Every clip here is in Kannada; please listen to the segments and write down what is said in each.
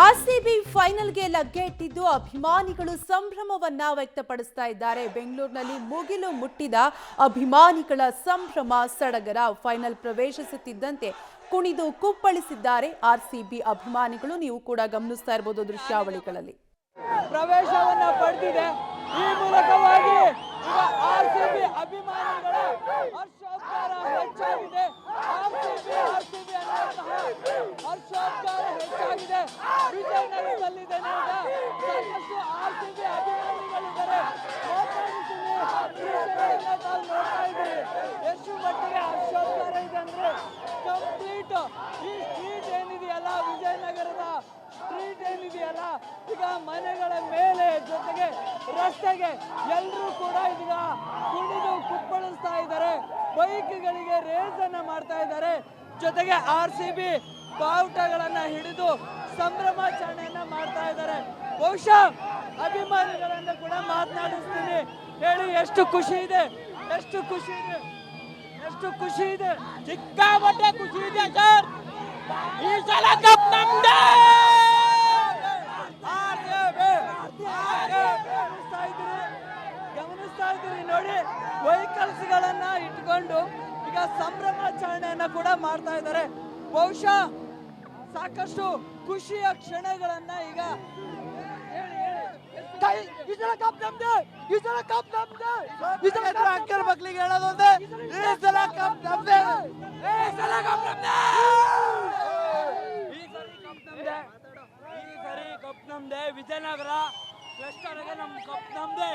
ಆರ್ಸಿಬಿ ಫೈನಲ್ಗೆ ಲಗ್ಗೆ ಇಟ್ಟಿದ್ದು ಅಭಿಮಾನಿಗಳು ಸಂಭ್ರಮವನ್ನ ವ್ಯಕ್ತಪಡಿಸ್ತಾ ಇದ್ದಾರೆ. ಬೆಂಗಳೂರಿನಲ್ಲಿ ಮುಗಿಲು ಮುಟ್ಟಿದ ಅಭಿಮಾನಿಗಳ ಸಂಭ್ರಮ ಸಡಗರ. ಫೈನಲ್ ಪ್ರವೇಶಿಸುತ್ತಿದ್ದಂತೆ ಕುಣಿದು ಕುಪ್ಪಳಿಸಿದ್ದಾರೆ ಆರ್ಸಿಬಿ ಅಭಿಮಾನಿಗಳು. ನೀವು ಕೂಡ ಗಮನಿಸ್ತಾ ಇರಬಹುದು ದೃಶ್ಯಾವಳಿಗಳಲ್ಲಿ. ಪ್ರವೇಶವನ್ನ ಪಡೆದಿದೆ. ಈ ಮೂಲಕವಾಗಿ ಈಗ ಆರ್ಸಿಬಿ ಅಭಿಮಾನಿಗಳ ಹರ್ಷೋದ್ಗಾರ ಹೆಚ್ಚಾಗಿದೆ. ಆರ್ಸಿಬಿ ಹರ್ಷೋದ್ಗಾರ ಹೆಚ್ಚಾಗಿದೆ. ವಿಜಯನಗರದಲ್ಲಿದ್ದೇನೆ. ಸಾಕಷ್ಟು ಆರ್ಸಿಬಿ ಅಭಿಮಾನಿಗಳಿದ್ದಾರೆ. ನೋಡ್ತಾ ಇದ್ದೀವಿ ಎಷ್ಟು ಮಟ್ಟಿಗೆ ಹರ್ಷೋದ್ಗಾರ ಇದೆ ಅಂದ್ರೆ ಕಂಪ್ಲೀಟ್ ಈ ಸ್ಟ್ರೀಟ್ ಏನಿದೆಯಲ್ಲ, ವಿಜಯನಗರದ ಸ್ಟ್ರೀಟ್ ಏನಿದೆಯಲ್ಲ, ಈಗ ಮನೆಗಳ ಮೇಲೆ ಜೊತೆಗೆ ರಸ್ತೆಗೆ ಎಲ್ಲರೂ ಕೂಡ ಇದೀಗ ಕುಣಿದು ಕುಪ್ಪಳಿಸ್ತಾ ಇದ್ದಾರೆ. ಬೈಕ್ಗಳಿಗೆ ರೇಸ್ ಅನ್ನ ಮಾಡ್ತಾ ಇದ್ದಾರೆ. ಜೊತೆಗೆ ಆರ್ಸಿಬಿ ಬಾವುಟಗಳನ್ನ ಹಿಡಿದು ಸಂಭ್ರಮಾಚರಣೆಯನ್ನ ಮಾಡ್ತಾ ಇದ್ದಾರೆ. ಬಹುಶಃ ಅಭಿಮಾನಿಗಳನ್ನ ಕೂಡ ಮಾತನಾಡಿಸ್ತೀನಿ. ಹೇಳಿ, ಎಷ್ಟು ಖುಷಿ ಇದೆ, ಎಷ್ಟು ಖುಷಿ ಇದೆ, ಎಷ್ಟು ಖುಷಿ ಇದೆ. ಸಿಕ್ಕಾಪಟ್ಟೆ ಖುಷಿ ಇದೆ ಸರ್. ಈ ಸಲ ಕಪ್ ನಮ್ದೇ. ಗಮನಿಸ್ತಾ ಇದ್ದೀರಿ ನೋಡಿ, ವೆಹಿಕಲ್ಸ್ ಗಳನ್ನ ಇಟ್ಕೊಂಡು ಈಗ ಸಂಭ್ರಮಾಚರಣೆಯನ್ನ ಕೂಡ ಮಾಡ್ತಾ ಇದ್ದಾರೆ. ಬಹುಶಃ ಸಾಕಷ್ಟು ಖುಷಿಯ ಕ್ಷಣಗಳನ್ನ ಈಗ ಅಂಕಲ್ ಮಕ್ಳಿಗೆ ಹೇಳೋದೊಂದೇ, ಈ ಸಲ ಕಪ್ ನಮ್ದೇ, ಈ ಸಲ ಕಪ್ ನಮ್ದೇ. ವಿಜಯನಗರ ಕ್ಲಸ್ಟರ್ಗೆ ನಮ್ ಕಪ್ ನಮ್ದೇ.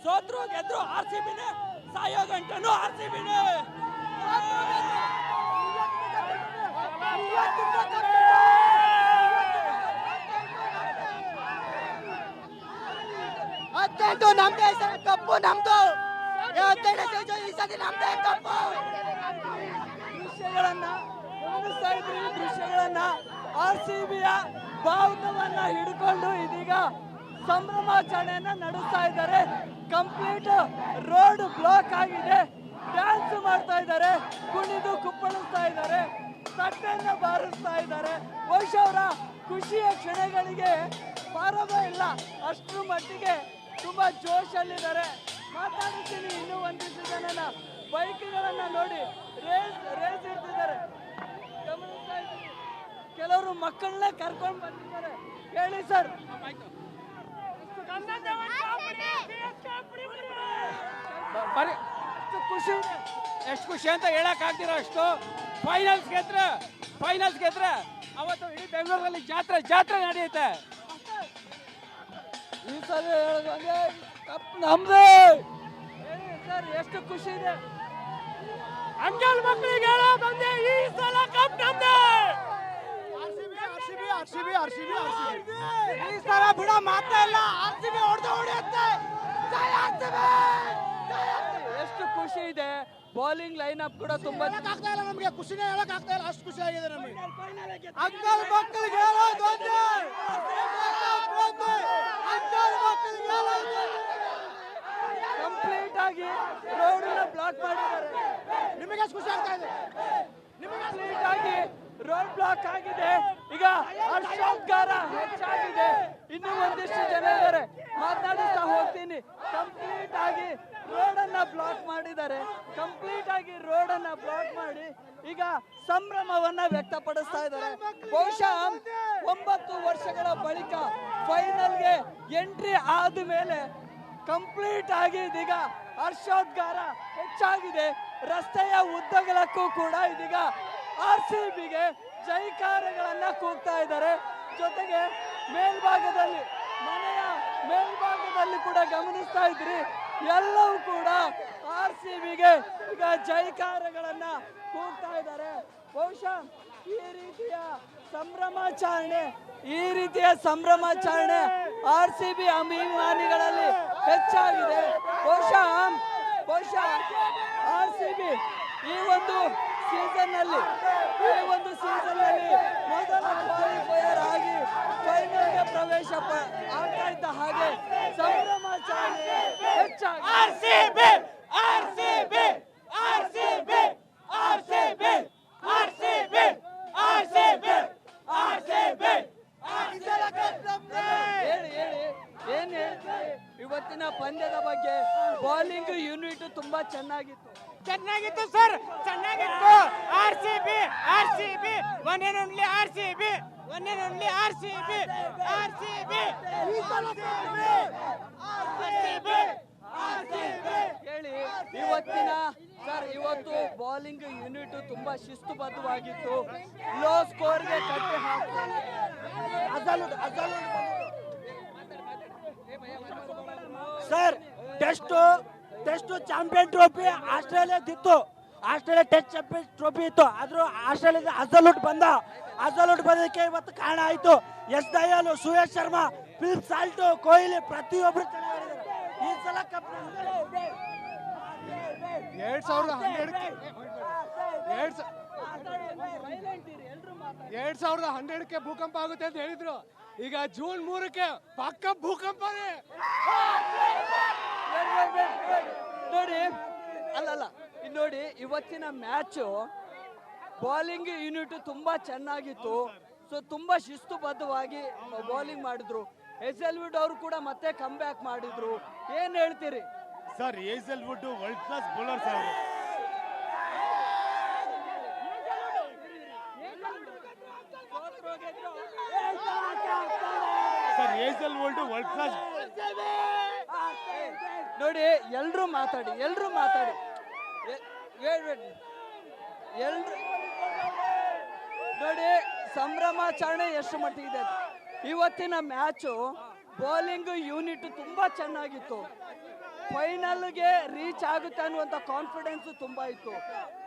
ಸೋತ್ರು ಗೆದ್ರು ಆರ್ಸಿಬಿನೇ, ಸಾಯೋ ಗಂಟನು ಆರ್ಸಿಬಿನೇ. ಹತ್ತೈದು ನಮ್ದೇ, ಕಪ್ಪು ನಮ್ದು. ದೃಶ್ಯಗಳನ್ನ ಆರ್ಸಿಬಿಯ ಬಾವುಟವನ್ನ ಹಿಡ್ಕೊಂಡು ಇದೀಗ ಸಂಭ್ರಮಾಚರಣೆಯನ್ನ ನಡೆಸ್ತಾ ಇದ್ದಾರೆ. ಕಂಪ್ಲೀಟ್ ರೋಡ್ ಬ್ಲಾಕ್ ಆಗಿದೆ. ಡ್ಯಾನ್ಸ್ ಮಾಡ್ತಾ ಇದ್ದಾರೆ, ಕುಣಿದು ಕುಪ್ಪಳಿಸ್ತಾ ಇದ್ದಾರೆ, ತಟ್ಟೆಯನ್ನ ಬಾರಿಸ್ತಾ ಇದ್ದಾರೆ. ಬಹುಶಃ ಅವರ ಖುಷಿಯ ಕ್ಷಣಗಳಿಗೆ ಪಾರವೇ ಇಲ್ಲ. ಅಷ್ಟರ ಮಟ್ಟಿಗೆ ತುಂಬಾ ಜೋಶಲ್ಲಿದ್ದಾರೆ. ಮಾತಾಡ್ತೀನಿ ಇನ್ನೂ ಒಂದಿಷ್ಟು ಜನನ. ಬೈಕ್ಗಳನ್ನ ನೋಡಿ ರೇಸ್ ಇಡ್ತಿದ್ದಾರೆ. ಗಮನಿಸ್ತಾ ಇದ್ದೀನಿ, ಕೆಲವರು ಮಕ್ಕಳನ್ನ ಕರ್ಕೊಂಡು ಬಂದಿದ್ದಾರೆ. ಹೇಳಿ ಸರ್, ಖುಷಿ, ಎಷ್ಟು ಖುಷಿ ಅಂತ ಹೇಳಕ್ ಆಗ್ತಿರೋ ಅಷ್ಟು. ಫೈನಲ್ಸ್ ಗೆದ್ರೆ ಅವತ್ತು ಇಡೀ ಬೆಂಗಳೂರಲ್ಲಿ ಜಾತ್ರೆ ನಡೆಯುತ್ತೆ. ಈ ಸಲ ಹೇಳೋದಂದ್ರೆ ಕಪ್ ನಮ್ದೇ. ಸರ್, ಎಷ್ಟು ಖುಷಿ ಇದೆ. ಅಂಕಲ್ ಮಕ್ಕಳಿಗೆ ಹೇಳೋದಂದ್ರೆ ಈ ಸಲ ಕಪ್ ನಮ್ದೇ. ಈ ಸಲ ಬಿಡೋ ಮಾತೇ ಇಲ್ಲ. ಆರ್ಸಿಬಿ ಹೊಡೆಯುತ್ತೆ. ಎಷ್ಟು ಖುಷಿ ಇದೆ. ಬೌಲಿಂಗ್ ಲೈನ್ ಅಪ್ ಕೂಡ ತುಂಬಾ ಆಗ್ತಾ ಇಲ್ಲ. ನಮಗೆ ಖುಷಿನೇ ಹೇಳಕ್ ಆಗ್ತಾ ಇಲ್ಲ, ಅಷ್ಟು ಖುಷಿ ಆಗಿದೆ ನಮಗೆ. ಅಂಕಲ್ ಮಕ್ಕಳಿಗೆ ಕಂಪ್ಲೀಟ್ ಆಗಿ ರೋಡ್ ಬ್ಲಾಕ್ ಮಾಡಿದ್ದಾರೆ. ನಿಮಗೆ ಖುಷಿ ಆಗ್ತಾ ಇದೆ. ಕಂಪ್ಲೀಟ್ ಆಗಿ ರೋಡ್ ಬ್ಲಾಕ್ ಆಗಿದೆ. ಈಗ ಹರ್ಷೋದ್ಗಾರ ಹೆಚ್ಚಾಗಿದೆ. ಇನ್ನೂ ಒಂದಿಷ್ಟು ಜನ ಇದ್ದಾರೆ, ಮಾತನಾಡುತ್ತಾ ಹೋಗ್ತೀನಿ. ಕಂಪ್ಲೀಟ್ ಆಗಿ ರೋಡ್ ಅನ್ನ ಬ್ಲಾಕ್ ಮಾಡಿದ್ದಾರೆ. ಕಂಪ್ಲೀಟ್ ಆಗಿ ರೋಡ್ ಅನ್ನ ಬ್ಲಾಕ್ ಮಾಡಿ ಈಗ ಸಂಭ್ರಮವನ್ನ ವ್ಯಕ್ತಪಡಿಸ್ತಾ ಇದ್ದಾರೆ. ಬಹುಶಃ 9 ವರ್ಷಗಳ ಬಳಿಕ ಫೈನಲ್ಗೆ ಎಂಟ್ರಿ ಆದ ಮೇಲೆ ಕಂಪ್ಲೀಟ್ ಆಗಿ ಇದೀಗ ಹರ್ಷೋದ್ಗಾರ ಹೆಚ್ಚಾಗಿದೆ. ರಸ್ತೆಯ ಉದ್ದಗಲಕ್ಕೂ ಕೂಡ ಇದೀಗ ಆರ್ಸಿಬಿಗೆ ಜೈಕಾರಗಳನ್ನ ಕೂಗ್ತಾ ಇದ್ದಾರೆ. ಜೊತೆಗೆ ಮೇಲ್ಭಾಗದಲ್ಲಿ, ಮನೆಯ ಮೇಲ್ಭಾಗದಲ್ಲಿ ಕೂಡ ಗಮನಿಸ್ತಾ ಇದ್ರಿ, ಎಲ್ಲವೂ ಕೂಡ ಆರ್ಸಿಬಿಗೆ ಈಗ ಜೈಕಾರಗಳನ್ನ ಕೂಗ್ತಾ ಇದ್ದಾರೆ. ಬಹುಶಃ ಈ ರೀತಿಯ ಸಂಭ್ರಮಾಚರಣೆ ಆರ್ಸಿಬಿ ಅಭಿಮಾನಿಗಳಲ್ಲಿ ಹೆಚ್ಚಾಗಿದೆ. ಬಹುಶಃ ಆರ್ಸಿಬಿ ಈ ಒಂದು ಸೀಸನ್ ಅಲ್ಲಿ ಮೊದಲ ಕ್ವಾಲಿಫೈಯರ್ ಆಗಿ ಫೈನಲ್ಗೆ ಪ್ರವೇಶ ಆಗ್ತಾ ಇದ್ದ ಹಾಗೆ ಸಂಭ್ರಮಾಚರಣೆ ಹೆಚ್ಚಾಗಿ ತುಂಬಾ ಚೆನ್ನಾಗಿತ್ತು. ಚೆನ್ನಾಗಿತ್ತು ಸರ್, ಚೆನ್ನಾಗಿತ್ತು. RCB one and only RCB. ಹೇಳಿ, ಇವತ್ತು ಬೌಲಿಂಗ್ ಯೂನಿಟ್ ತುಂಬಾ ಶಿಸ್ತುಬದ್ಧವಾಗಿತ್ತು. ಲೋ ಸ್ಕೋರ್ಗೆ ಕಟ್ಟಿ ಹಾಕ್ತಾರೆ. ಸರ್, ಟೆಸ್ಟ್ ಚಾಂಪಿಯನ್ ಟ್ರೋಫಿ ಆಸ್ಟ್ರೇಲಿಯಾದಿತ್ತು. ಆಸ್ಟ್ರೇಲಿಯಾ ಟೆಸ್ಟ್ ಚಾಂಪಿಯನ್ ಟ್ರೋಫಿ ಇತ್ತು. ಆದ್ರೂ ಆಸ್ಟ್ರೇಲಿಯಾದ ಅಜಲುಟ್ ಬಂದಕ್ಕೆ ಇವತ್ತು ಕಾರಣ ಆಯ್ತು. ಎಸ್ ದಯಾಲು, ಸುಯೇಶ್ ಶರ್ಮಾ, ಫಿಲಿಪ್ ಸಾಲ್ಟು, ಕೊಹ್ಲಿ ಪ್ರತಿಯೊಬ್ಬರು ಚೆನ್ನಾಗಿದ್ದಾರೆ. ಈ ಸಲ ಕಪ್ 2012ಕ್ಕೆ ಭೂಕಂಪ ಆಗುತ್ತೆ ಅಂತ ಹೇಳಿದ್ರು. ಈಗ ಜೂನ್ 3ಕ್ಕೆ ಪಕ್ಕ ಭೂಕಂಪನೇ. ನೋಡಿ, ಅಲ್ಲಲ್ಲ, ಇಲ್ಲಿ ನೋಡಿ, ಇವತ್ತಿನ ಮ್ಯಾಚು ಬೌಲಿಂಗ್ ಯೂನಿಟ್ ತುಂಬಾ ಚೆನ್ನಾಗಿತ್ತು. ಸೊ ತುಂಬಾ ಶಿಸ್ತುಬದ್ಧವಾಗಿ ಬೌಲಿಂಗ್ ಮಾಡಿದ್ರು. ಹೇಸಲ್ವುಡ್ ಅವರು ಕೂಡ ಮತ್ತೆ ಕಮ್ ಬ್ಯಾಕ್ ಮಾಡಿದ್ರು. ಏನ್ ಹೇಳ್ತೀರಿ sir? Hazlewood world class bowler sir. Hazlewood world class. ನೋಡಿ, ಎಲ್ರು ಮಾತಾಡಿ. ನೋಡಿ, ಸಂಭ್ರಮಾಚರಣೆ ಎಷ್ಟು ಮಟ್ಟಿಗಿದೆ. ಇವತ್ತಿನ ಮ್ಯಾಚು ಬೌಲಿಂಗ್ ಯೂನಿಟ್ ತುಂಬಾ ಚೆನ್ನಾಗಿತ್ತು. ಫೈನಲ್ಗೆ ರೀಚ್ ಆಗುತ್ತೆ ಅನ್ನುವಂಥ ಕಾನ್ಫಿಡೆನ್ಸ್ ತುಂಬಾ ಇತ್ತು.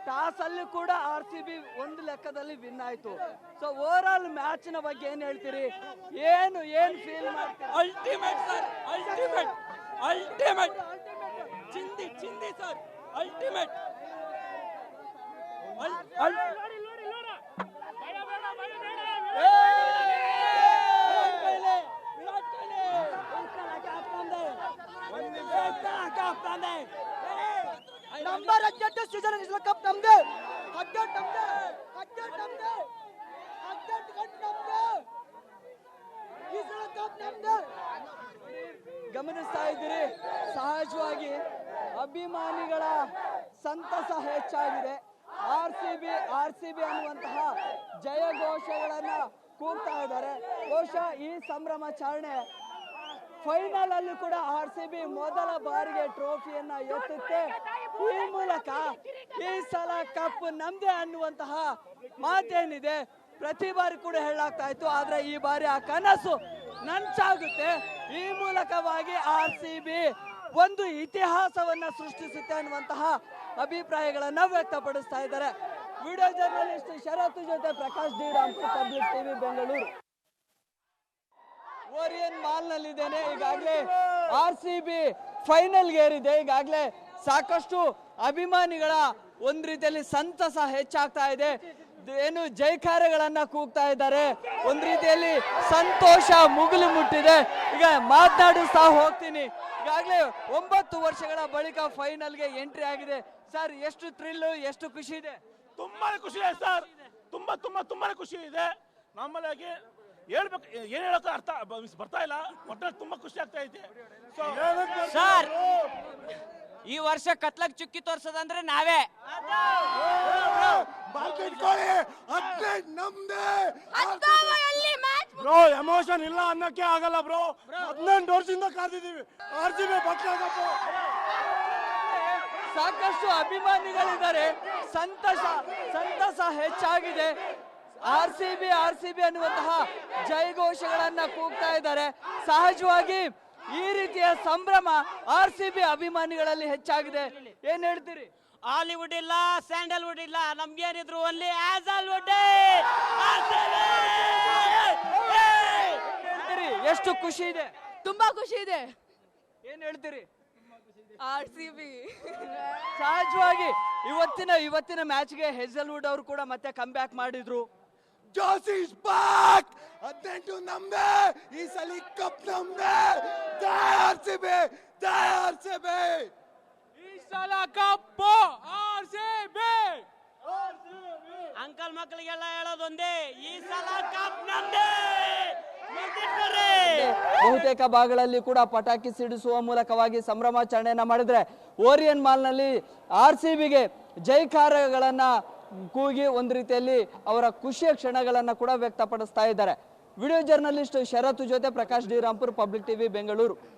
ಟಾಸ್ ಅಲ್ಲಿ ಕೂಡ RCB ಒಂದು ಲೆಕ್ಕದಲ್ಲಿ ವಿನ್ ಆಯ್ತು. ಸೊ ಓವರ್ ಆಲ್ ಮ್ಯಾಚ್ ನ ಬಗ್ಗೆ ಏನ್ ಹೇಳ್ತೀರಿ? ಏನು ಫೀಲ್ ಮಾಡ್ತೀರಿ? ಅಲ್ಟಿಮೇಟ್ ಸರ್, ಚಿಂದಿ sir, ultimate. Number 18 season cup ನಮ್ದೆ. ಗಮನಿಸ್ತಾ ಇದ್ದೀರಿ, ಸಹಜವಾಗಿ ಅಭಿಮಾನಿಗಳ ಸಂತಸ ಹೆಚ್ಚಾಗಿದೆ. RCB ಅನ್ನುವಂತಹ ಜಯಘೋಷಗಳನ್ನ ಕೂಗ್ತಾ ಇದ್ದಾರೆ. ಬಹುಶಃ ಈ ಸಂಭ್ರಮಾಚರಣೆ ಫೈನಲ್ ಅಲ್ಲಿ ಕೂಡ RCB ಮೊದಲ ಬಾರಿಗೆ ಟ್ರೋಫಿಯನ್ನ ಎತ್ತುತ್ತೆ. ಈ ಮೂಲಕ ಈ ಸಲ ಕಪ್ ನಮ್ದೇ ಅನ್ನುವಂತಹ ಮಾತೇನಿದೆ ಪ್ರತಿ ಬಾರಿ ಕೂಡ ಹೇಳಲಾಗ್ತಾ ಇತ್ತು. ಆದ್ರೆ ಈ ಬಾರಿ ಆ ಕನಸು ನನಸಾಗುತ್ತೆ. ಈ ಮೂಲಕವಾಗಿ RCB ಒಂದು ಇತಿಹಾಸವನ್ನ ಸೃಷ್ಟಿಸುತ್ತೆ ಅನ್ನುವಂತಹ ಅಭಿಪ್ರಾಯಗಳನ್ನ ವ್ಯಕ್ತಪಡಿಸ್ತಾ ಇದ್ದಾರೆ. ವಿಡಿಯೋ ಜರ್ನಲಿಸ್ಟ್ ಶರತ್ ಜೊತೆ Prakash D Rampur, public TV, Bengaluru. Orion mall ನಲ್ಲಿದ್ದೇನೆ. ಈಗಾಗಲೇ RCB ಫೈನಲ್ಗೆ ಏರಿದೆ. ಈಗಾಗಲೇ ಸಾಕಷ್ಟು ಅಭಿಮಾನಿಗಳ ಒಂದ್ ರೀತಿಯಲ್ಲಿ ಸಂತಸ ಹೆಚ್ಚಾಗ್ತಾ ಇದೆ. ಏನು ಜೈಕಾರಗಳನ್ನ ಕೂಗ್ತಾ ಇದ್ದಾರೆ. ಒಂದ್ ರೀತಿಯಲ್ಲಿ ಸಂತೋಷ ಮುಗಿಲು ಮುಟ್ಟಿದೆ. ಈಗ ಮಾತನಾಡಿಸ್ತಾ ಹೋಗ್ತೀನಿ. ಈಗಾಗಲೇ 9 ವರ್ಷಗಳ ಬಳಿಕ ಫೈನಲ್ಗೆ ಎಂಟ್ರಿ ಆಗಿದೆ. ಸರ್, ಎಷ್ಟು ಥ್ರಿಲ್ಲು, ಎಷ್ಟು ಖುಷಿ ಇದೆ? ತುಂಬಾನೇ ಖುಷಿ ಇದೆ ಸರ್. ತುಂಬಾನೇ ಖುಷಿ ಇದೆ. ನಮ್ಮಲ್ಲಿ ಹೇಳ್ಬೇಕು, ಏನ್ ಹೇಳೋಕೆ ಅರ್ಥ ಬರ್ತಾ ಇಲ್ಲ. ಒಟ್ಟಲ್ಲಿ ತುಂಬಾ ಖುಷಿ ಆಗ್ತಾ ಐತೆ ಸರ್. ಈ ವರ್ಷ ಕತ್ಲಕ್ ಚುಕ್ಕಿ ತೋರ್ಸೋದಂದ್ರೆ ನಾವೇ. ಬ್ರೋ, ಎಮೋಷನ್ ಇಲ್ಲ ಅನ್ನಕ್ಕೆ ಆಗಲ್ಲ ಬ್ರೋ. 18 ವರ್ಷದಿಂದ ಕಾದಿದ್ದೀವಿ. RCB ಸಾಕಷ್ಟು ಅಭಿಮಾನಿಗಳಿದ್ದಾರೆ. ಸಂತಸ ಹೆಚ್ಚಾಗಿದೆ. RCB ಅನ್ನುವಂತಹ ಜಯಘೋಷಗಳನ್ನ ಕೂಗ್ತಾ ಇದ್ದಾರೆ. ಸಹಜವಾಗಿ ಈ ರೀತಿಯ ಸಂಭ್ರಮ RCB ಅಭಿಮಾನಿಗಳಲ್ಲಿ ಹೆಚ್ಚಾಗಿದೆ. ಏನ್ ಹೇಳ್ತೀರಿ? ಹಾಲಿವುಡ್ ಇಲ್ಲ, ಸ್ಯಾಂಡಲ್ವುಡ್ ಇಲ್ಲ, ನಮ್ಗೇನಿದ್ರು ಅಲ್ಲಿ ಆಸಲ್ವುಡ್. ಎಷ್ಟು ಖುಷಿ ಇದೆ? ತುಂಬಾ ಖುಷಿ ಇದೆ. ಏನ್ ಹೇಳ್ತೀರಿ? RCB ಸಹಜವಾಗಿ ಇವತ್ತಿನ ಮ್ಯಾಚ್ಗೆ ಹೇಸಲ್ವುಡ್ ಅವರು ಕೂಡ ಮತ್ತೆ ಕಮ್ ಬ್ಯಾಕ್ ಮಾಡಿದ್ರು. ಜಾಸಿ ಇಸ್ ಬ್ಯಾಕ್. 18 ನಮ್ದೇ. ಈ ಸಲ ಕಪ್ ನಮ್ದೇ. RCB. ಈ ಸಲ ಕಪ್ RCB. ಅಂಕಲ್ ಮಕ್ಕಳಿಗೆಲ್ಲ ಹೇಳೋದೊಂದೇ, ಈ ಸಲ ಕಪ್ ನಮ್ದೇ. ಬಹುತೇಕ ಭಾಗಗಳಲ್ಲಿ ಕೂಡ ಪಟಾಕಿ ಸಿಡಿಸುವ ಮೂಲಕವಾಗಿ ಸಂಭ್ರಮಾಚರಣೆಯನ್ನ ಮಾಡಿದ್ರೆ ಓರಿಯನ್ ಮಾಲ್ನಲ್ಲಿ RCBಗೆ ಜೈಕಾರಗಳನ್ನ ಕೂಗಿ ಒಂದು ರೀತಿಯಲ್ಲಿ ಅವರ ಖುಷಿಯ ಕ್ಷಣಗಳನ್ನ ಕೂಡ ವ್ಯಕ್ತಪಡಿಸ್ತಾ ಇದ್ದಾರೆ. ವಿಡಿಯೋ ಜರ್ನಲಿಸ್ಟ್ ಶರತ್ ಜೊತೆ Prakash D Rampur, public TV, Bengaluru.